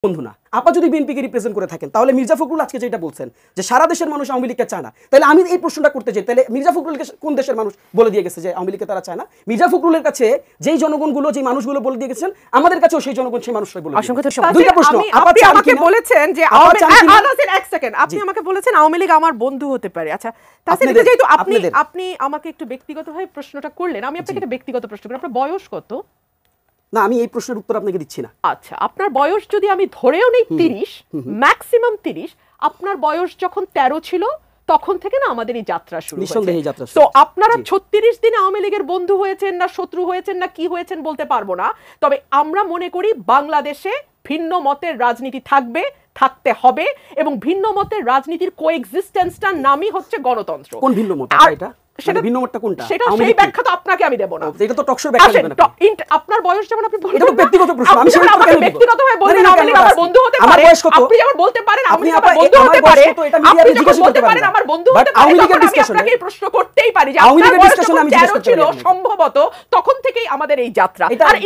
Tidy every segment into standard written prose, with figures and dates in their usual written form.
বন্ধু না। আপা যদি বিএনপিকে রিপ্রেজেন্ট করে থাকেন তাহলে মির্জা ফখরুল আজকে যেটা বলছেন যে সারা দেশের মানুষ আওয়ামী লীগকে চায় না, তাহলে আমি এই প্রশ্নটা করতে চাই, তাহলে মির্জা ফখরুলকে কোন দেশের মানুষ বলে দিয়ে গেছে যে আওয়ামী লীগকে তারা চায় না? মির্জা ফখরুলের কাছে যেই জনগণগুলো যেই মানুষগুলো বলে দিয়ে গেছেন, আমাদের কাছেও সেই জনগণ সেই মানুষরাই বলে দিয়েছে। দুইটা প্রশ্ন। আপনি আমাকে বলেছেন যে এক সেকেন্ড, আপনি আমাকে বলেছেন আওয়ামী লীগ আমার বন্ধু হতে পারে। আচ্ছা তাহলে যেহেতু আপনি আমাকে একটু ব্যক্তিগতভাবে প্রশ্নটা করলেন, আমি আপনাকে একটা ব্যক্তিগত প্রশ্ন করি। আপনার বয়স কত? না, আমি এই প্রশ্নের উত্তর আপনাকে দিচ্ছি না। আচ্ছা, আপনার বয়স যদি আমি ধরেও নেই 30, ম্যাক্সিমাম 30, আপনার বয়স যখন 13 ছিল তখন থেকে না আমাদের এই যাত্রা শুরু হয়েছে। তো আপনারা 36 দিনে আওয়ামী লীগের বন্ধু হয়েছেন না শত্রু হয়েছেন না কি হয়েছেন বলতে পারবো না, তবে আমরা মনে করি বাংলাদেশে ভিন্ন মতের রাজনীতি থাকবে, থাকতে হবে, এবং ভিন্ন মতের রাজনীতির কোএক্সিস্টেন্সটার নামই হচ্ছে গণতন্ত্র। কোন ভিন্ন মত এটা? সেটা ভিন্ন মতটা কোনটা? সেটা সেই ব্যাখ্যা তো আপনাকে আমি দেব না। এটা তো টকশো ব্যাখ্যা দেবেন আপনি। আপনার বয়স যেমন আপনি বলছেন, এটা তো ব্যক্তিগত প্রশ্ন। আমি সেটা আপনাকে ব্যক্তিগতভাবে বলবেন আওয়ামী লীগ আমার বন্ধু হতে পারে। আপনি যেমন বলতে পারেন আপনি আমার বন্ধু হতে পারে, আপনি যখন বলতে পারেন আমার বন্ধু হতে পারে, তখন আমি আপনাকে প্রশ্ন করতেই পারি যে আপনার বয়স যখন 13 ছিল সম্ভবত তখন থেকেই আমাদের এই যাত্রা। আর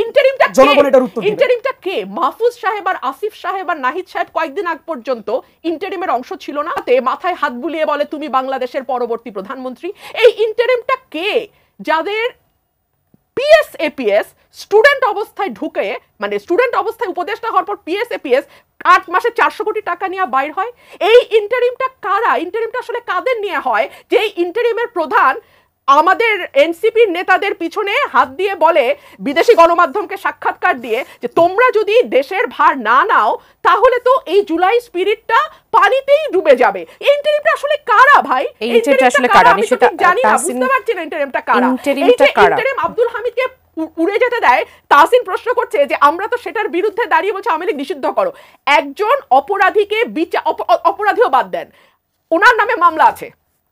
ইন্টারিমটা কে? মাহফুজ সাহেব আর আসিফ সাহেব আর নাহিদ সাহেব কয়েকদিন আগ পর্যন্ত ইন্টারিমের অংশ ছিল না। মাথায় হাত বুলিয়ে বলে তুমি বাংলাদেশের পরবর্তী প্রধানমন্ত্রী। এই ইন্টারিমটা কে যাদের পিএস এপিএস স্টুডেন্ট অবস্থায় ঢুকে, মানে স্টুডেন্ট অবস্থায় উপদেষ্টা হওয়ার পর পিএস এপিএস 8 মাসে 400 কোটি টাকা নিয়ে বাইর হয়? এই ইন্টারিমটা কারা? ইন্টারিমটা আসলে কাদের নিয়ে হয় যে ইন্টারিমের প্রধান আমাদের এনসিপির নেতাদের পিছনে হাত দিয়ে বলে বিদেশি গণমাধ্যমকে সাক্ষাৎকার দিয়ে যে তোমরা যদি দেশের ভার না নাও তাহলে তো এই জুলাই স্পিরিটটা পানিতেই ডুবে যাবে। এই ইন্টারিমটা আসলে কারা ভাই? এই ইন্টারিমটা আসলে কারা? আমি সেটা জানি না, বুঝতে পারছি না ইন্টারিমটা কারা। এই যে ইন্টারিম আব্দুল হামিদকে উড়ে যেতে দেয়, তাহসিন প্রশ্ন করছে যে আমরা তো সেটার বিরুদ্ধে দাঁড়িয়ে বলছি আওয়ামী লীগ নিষিদ্ধ করো। একজন অপরাধীকে অপরাধীও বাদ দেন, ওনার নামে মামলা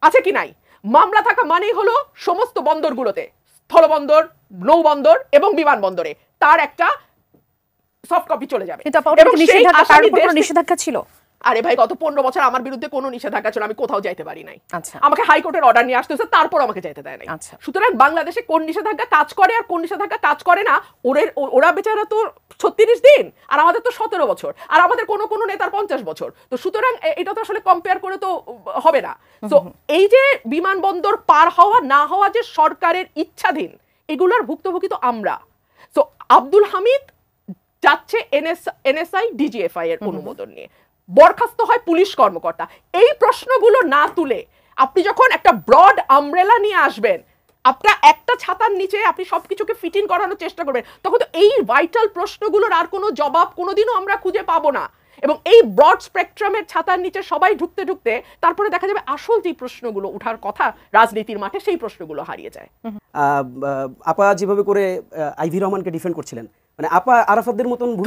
আছে কি নাই? মামলা থাকা মানেই হলো সমস্ত বন্দরগুলোতে, স্থলবন্দর, নৌবন্দর এবং বিমানবন্দরে তার একটা সফট কপি চলে যাবে। নিষেধাজ্ঞা ছিল। আরে ভাই, গত 15 বছর আমার বিরুদ্ধে কোনো নিষেধাজ্ঞা ছিল, আমি কোথাও যাইতে পারি নাই। আমাকে হাইকোর্টের অর্ডার নিয়ে আসতে হচ্ছে, তারপর আমাকে যাইতে দেয় নাই। সুতরাং বাংলাদেশে কোন নিষেধাজ্ঞা কাজ করে আর কোন নিষেধাজ্ঞা কাজ করে না, ওরা বেচারা তো 36 দিন আর আমাদের তো 17 বছর, আর আমাদের কোনো নেতার 50 বছর। তো সুতরাং এটা তো আসলে কম্পেয়ার করে তো হবে না। তো এই যে বিমানবন্দর পার হওয়া না হওয়া যে সরকারের ইচ্ছাধীন, এগুলোর ভুক্তভোগী তো আমরা। তো আব্দুল হামিদ যাচ্ছে এনএসআই ডিজিএফআই এর অনুমোদন নিয়ে, বরখাস্ত হয় পুলিশ কর্মকর্তা। এই প্রশ্নগুলো না তুলে আপনি যখন একটা ব্রড আমব্রেলা নিয়ে আসবেন, আপনার একটা ছাতার নিচে আপনি সবকিছুকে ফিট ইন করানোর চেষ্টা করবেন, তখন তো এই ভাইটাল প্রশ্নগুলোর আর কোনো জবাব কোনোদিনও আমরা খুঁজে পাবো না। এবং এই ব্রড স্পেকট্রামের ছাতার নিচে সবাই ঢুকতে ঢুকতে তারপরে দেখা যাবে আসল যে প্রশ্নগুলো ওঠার কথা রাজনীতির মাঠে, সেই প্রশ্নগুলো হারিয়ে যায়। আপা যেভাবে করে আইভি রহমানকে ডিফেন্ড করছিলেন, মানে আপা আরাফাতদের মতন ভুল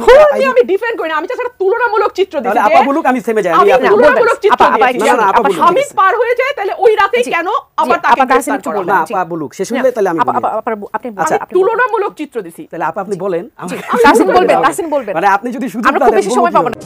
আমি ডিফেন্ড করি না, আমি একটা তুলনামূলক চিত্র দিয়েছি। আপা বলুক, আমি থেমে যাই। আমি তুলনামূলক চিত্র দিয়েছি। আমি পার হয়ে যায় তাহলে ওই রাতেই কেন আবার তাকে গ্রেফতার করা হবে? না, আপা বলুক, শেষ হলে তাহলে আমি আপনি তুলনামূলক চিত্র দিছি। তাহলে আপা আপনি বলেন, তাহসিন বলবেন। মানে আপনি যদি সুযোগ আমরা খুব বেশি সময় পাবো না।